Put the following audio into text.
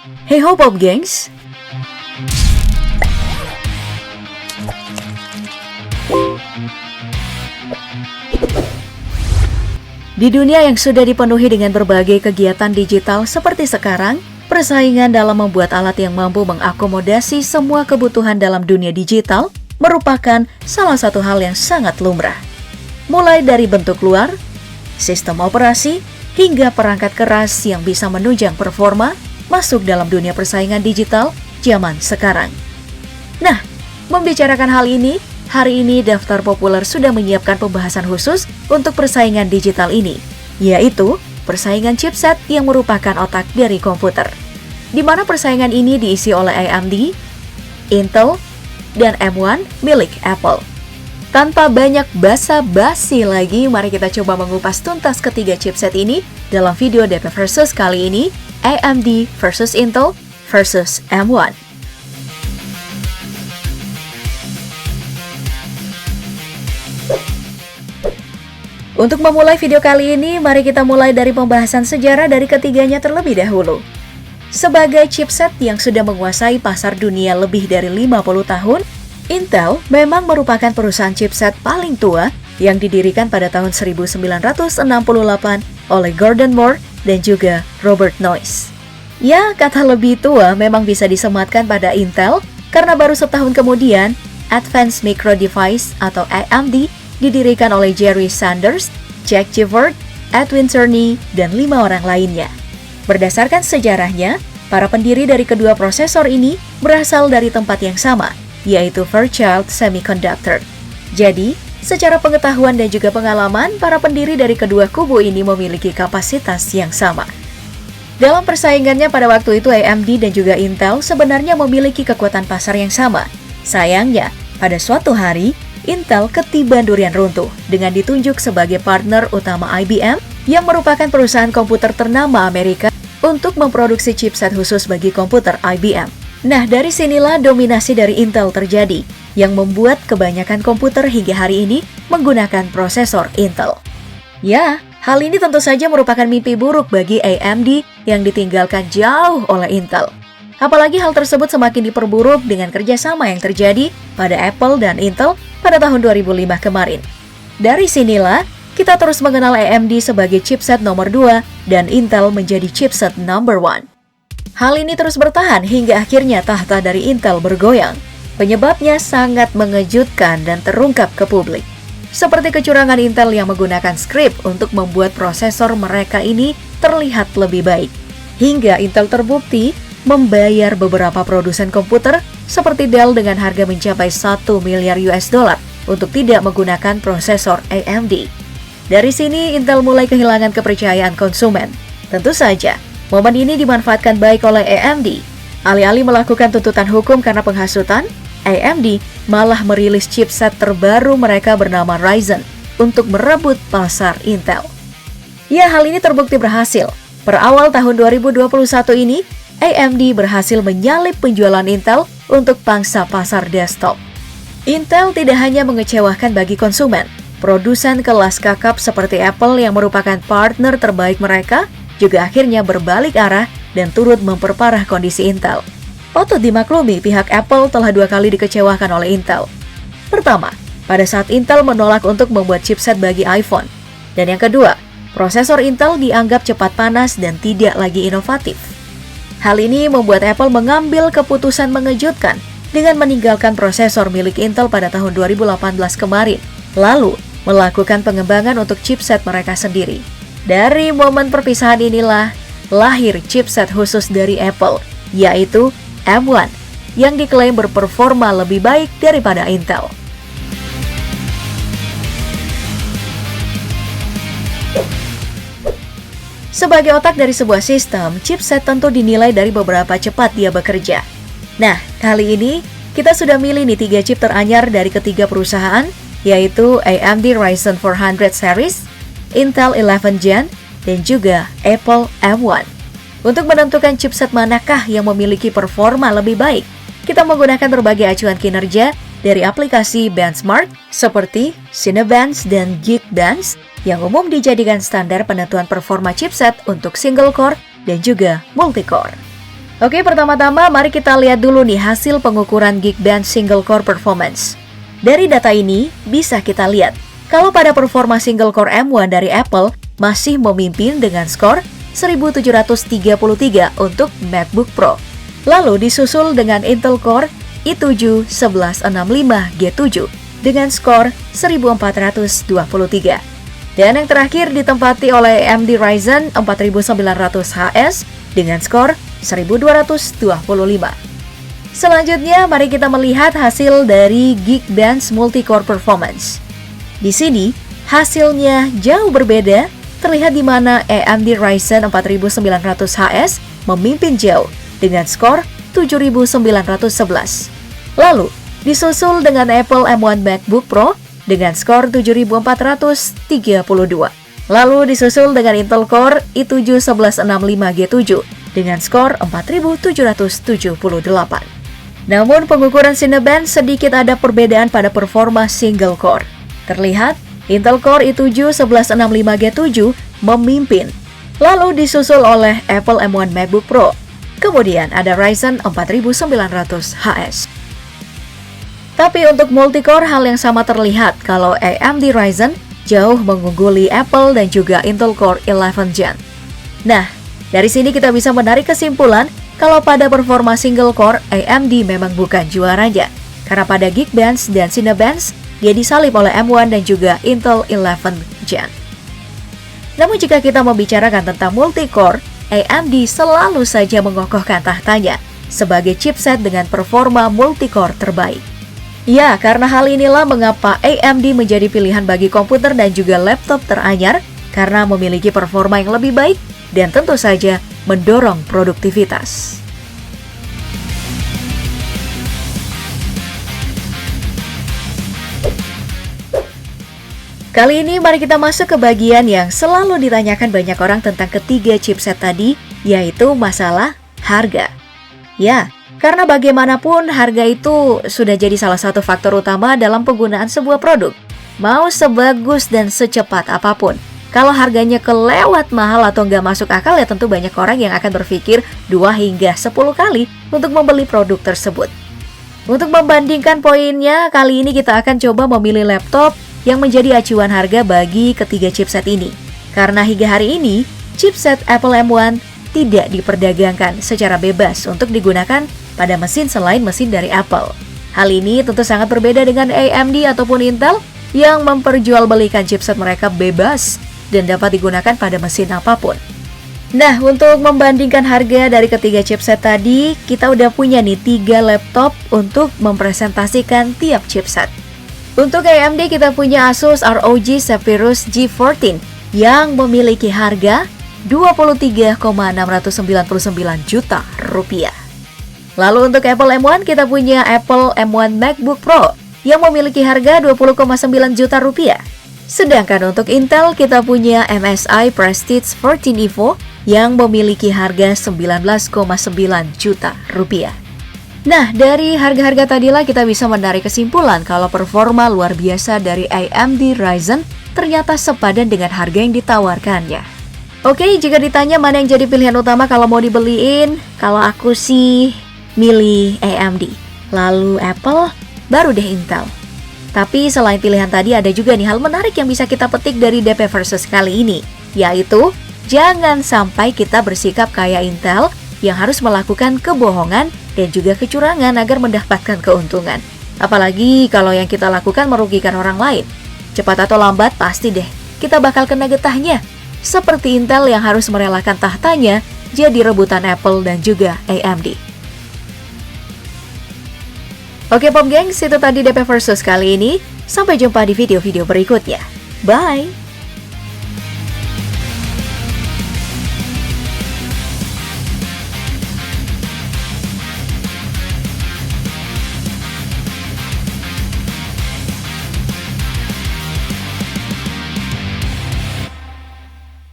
Hey ho Bob gengs! Di dunia yang sudah dipenuhi dengan berbagai kegiatan digital seperti sekarang, persaingan dalam membuat alat yang mampu mengakomodasi semua kebutuhan dalam dunia digital merupakan salah satu hal yang sangat lumrah. Mulai dari bentuk luar, sistem operasi, hingga perangkat keras yang bisa menunjang performa masuk dalam dunia persaingan digital zaman sekarang. Nah, membicarakan hal ini, hari ini Daftar Populer sudah menyiapkan pembahasan khusus untuk persaingan digital ini, yaitu persaingan chipset yang merupakan otak dari komputer, di mana persaingan ini diisi oleh AMD, Intel, dan M1 milik Apple. Tanpa banyak basa-basi lagi, mari kita coba mengupas tuntas ketiga chipset ini dalam video DP Versus kali ini, AMD versus Intel versus M1. Untuk memulai video kali ini, mari kita mulai dari pembahasan sejarah dari ketiganya terlebih dahulu. Sebagai chipset yang sudah menguasai pasar dunia lebih dari 50 tahun, Intel memang merupakan perusahaan chipset paling tua yang didirikan pada tahun 1968 oleh Gordon Moore dan juga Robert Noyce. Ya, kata lebih tua memang bisa disematkan pada Intel karena baru setahun kemudian, Advanced Micro Device atau AMD didirikan oleh Jerry Sanders, Jack Gifford, Edwin Cerny, dan 5 orang lainnya. Berdasarkan sejarahnya, para pendiri dari kedua prosesor ini berasal dari tempat yang sama, yaitu Fairchild Semiconductor. Jadi, secara pengetahuan dan juga pengalaman, para pendiri dari kedua kubu ini memiliki kapasitas yang sama. Dalam persaingannya pada waktu itu, AMD dan juga Intel sebenarnya memiliki kekuatan pasar yang sama. Sayangnya, pada suatu hari, Intel ketiban durian runtuh dengan ditunjuk sebagai partner utama IBM yang merupakan perusahaan komputer ternama Amerika untuk memproduksi chipset khusus bagi komputer IBM. Nah, dari sinilah dominasi dari Intel terjadi, yang membuat kebanyakan komputer hingga hari ini menggunakan prosesor Intel. Ya, hal ini tentu saja merupakan mimpi buruk bagi AMD yang ditinggalkan jauh oleh Intel. Apalagi hal tersebut semakin diperburuk dengan kerjasama yang terjadi pada Apple dan Intel pada tahun 2005 kemarin. Dari sinilah, kita terus mengenal AMD sebagai chipset nomor 2 dan Intel menjadi chipset number 1. Hal ini terus bertahan hingga akhirnya tahta dari Intel bergoyang. Penyebabnya sangat mengejutkan dan terungkap ke publik. Seperti kecurangan Intel yang menggunakan script untuk membuat prosesor mereka ini terlihat lebih baik. Hingga Intel terbukti membayar beberapa produsen komputer seperti Dell dengan harga mencapai 1 miliar US dollar untuk tidak menggunakan prosesor AMD. Dari sini Intel mulai kehilangan kepercayaan konsumen. Tentu saja, momen ini dimanfaatkan baik oleh AMD. Alih-alih melakukan tuntutan hukum karena penghasutan, AMD malah merilis chipset terbaru mereka bernama Ryzen untuk merebut pasar Intel. Ya, hal ini terbukti berhasil. Per awal tahun 2021 ini, AMD berhasil menyalip penjualan Intel untuk pangsa pasar desktop. Intel tidak hanya mengecewakan bagi konsumen, produsen kelas kakap seperti Apple yang merupakan partner terbaik mereka juga akhirnya berbalik arah dan turut memperparah kondisi Intel. Patut dimaklumi pihak Apple telah 2 kali dikecewakan oleh Intel. Pertama, pada saat Intel menolak untuk membuat chipset bagi iPhone. Dan yang kedua, prosesor Intel dianggap cepat panas dan tidak lagi inovatif. Hal ini membuat Apple mengambil keputusan mengejutkan dengan meninggalkan prosesor milik Intel pada tahun 2018 kemarin, lalu melakukan pengembangan untuk chipset mereka sendiri. Dari momen perpisahan inilah lahir chipset khusus dari Apple, yaitu M1, yang diklaim berperforma lebih baik daripada Intel. Sebagai otak dari sebuah sistem, chipset tentu dinilai dari beberapa cepat dia bekerja. Nah, kali ini kita sudah milih nih 3 chip teranyar dari ketiga perusahaan, yaitu AMD Ryzen 400 series, Intel 11 Gen, dan juga Apple M1. Untuk menentukan chipset manakah yang memiliki performa lebih baik, kita menggunakan berbagai acuan kinerja dari aplikasi benchmark seperti Cinebench dan Geekbench yang umum dijadikan standar penentuan performa chipset untuk single core dan juga multi-core. Oke, pertama-tama mari kita lihat dulu nih hasil pengukuran Geekbench Single Core Performance. Dari data ini, bisa kita lihat kalau pada performa Single Core M1 dari Apple masih memimpin dengan skor 1733 untuk MacBook Pro. Lalu disusul dengan Intel Core i7 1165G7 dengan skor 1423. Dan yang terakhir ditempati oleh AMD Ryzen 4900HS dengan skor 1225. Selanjutnya, mari kita melihat hasil dari Geekbench Multicore Performance. Di sini, hasilnya jauh berbeda, terlihat di mana AMD Ryzen 4900HS memimpin jauh dengan skor 7911. Lalu, disusul dengan Apple M1 MacBook Pro dengan skor 7432. Lalu disusul dengan Intel Core i7 1165G7 dengan skor 4778. Namun pengukuran Cinebench sedikit ada perbedaan pada performa single core. Terlihat Intel Core i7 1165G7 memimpin, lalu disusul oleh Apple M1 MacBook Pro. Kemudian ada Ryzen 4900HS. Tapi untuk multicore hal yang sama terlihat kalau AMD Ryzen jauh mengungguli Apple dan juga Intel Core 11 Gen. Nah, dari sini kita bisa menarik kesimpulan kalau pada performa single core AMD memang bukan juaranya. Karena pada Geekbench dan Cinebench dia disalip oleh M1 dan juga Intel 11 Gen. Namun jika kita membicarakan tentang multicore, AMD selalu saja mengokohkan tahtanya sebagai chipset dengan performa multicore terbaik. Ya, karena hal inilah mengapa AMD menjadi pilihan bagi komputer dan juga laptop teranyar karena memiliki performa yang lebih baik dan tentu saja mendorong produktivitas. Kali ini mari kita masuk ke bagian yang selalu ditanyakan banyak orang tentang ketiga chipset tadi, yaitu masalah harga. Ya, karena bagaimanapun harga itu sudah jadi salah satu faktor utama dalam penggunaan sebuah produk. Mau sebagus dan secepat apapun, kalau harganya kelewat mahal atau nggak masuk akal ya tentu banyak orang yang akan berpikir 2 hingga 10 kali untuk membeli produk tersebut. Untuk membandingkan poinnya, kali ini kita akan coba memilih laptop yang menjadi acuan harga bagi ketiga chipset ini. Karena hingga hari ini, chipset Apple M1 tidak diperdagangkan secara bebas untuk digunakan pada mesin selain mesin dari Apple. Hal ini tentu sangat berbeda dengan AMD ataupun Intel yang memperjualbelikan chipset mereka bebas dan dapat digunakan pada mesin apapun. Nah, untuk membandingkan harga dari ketiga chipset tadi, kita udah punya nih 3 laptop untuk mempresentasikan tiap chipset. Untuk AMD kita punya Asus ROG Zephyrus G14 yang memiliki harga Rp23,699 juta. Lalu untuk Apple M1 kita punya Apple M1 MacBook Pro yang memiliki harga Rp20,9 juta. Sedangkan untuk Intel kita punya MSI Prestige 14 Evo yang memiliki harga Rp19,9 juta. Nah, dari harga-harga tadilah kita bisa menarik kesimpulan kalau performa luar biasa dari AMD Ryzen ternyata sepadan dengan harga yang ditawarkannya. Oke, jika ditanya mana yang jadi pilihan utama kalau mau dibeliin, kalau aku sih milih AMD. Lalu Apple, baru deh Intel. Tapi selain pilihan tadi ada juga nih hal menarik yang bisa kita petik dari DP Versus kali ini, yaitu jangan sampai kita bersikap kayak Intel yang harus melakukan kebohongan dan juga kecurangan agar mendapatkan keuntungan. Apalagi kalau yang kita lakukan merugikan orang lain. Cepat atau lambat pasti deh kita bakal kena getahnya. Seperti Intel yang harus merelakan tahtanya jadi rebutan Apple dan juga AMD. Oke Pop Gengs, itu tadi DP Versus kali ini. Sampai jumpa di video-video berikutnya. Bye!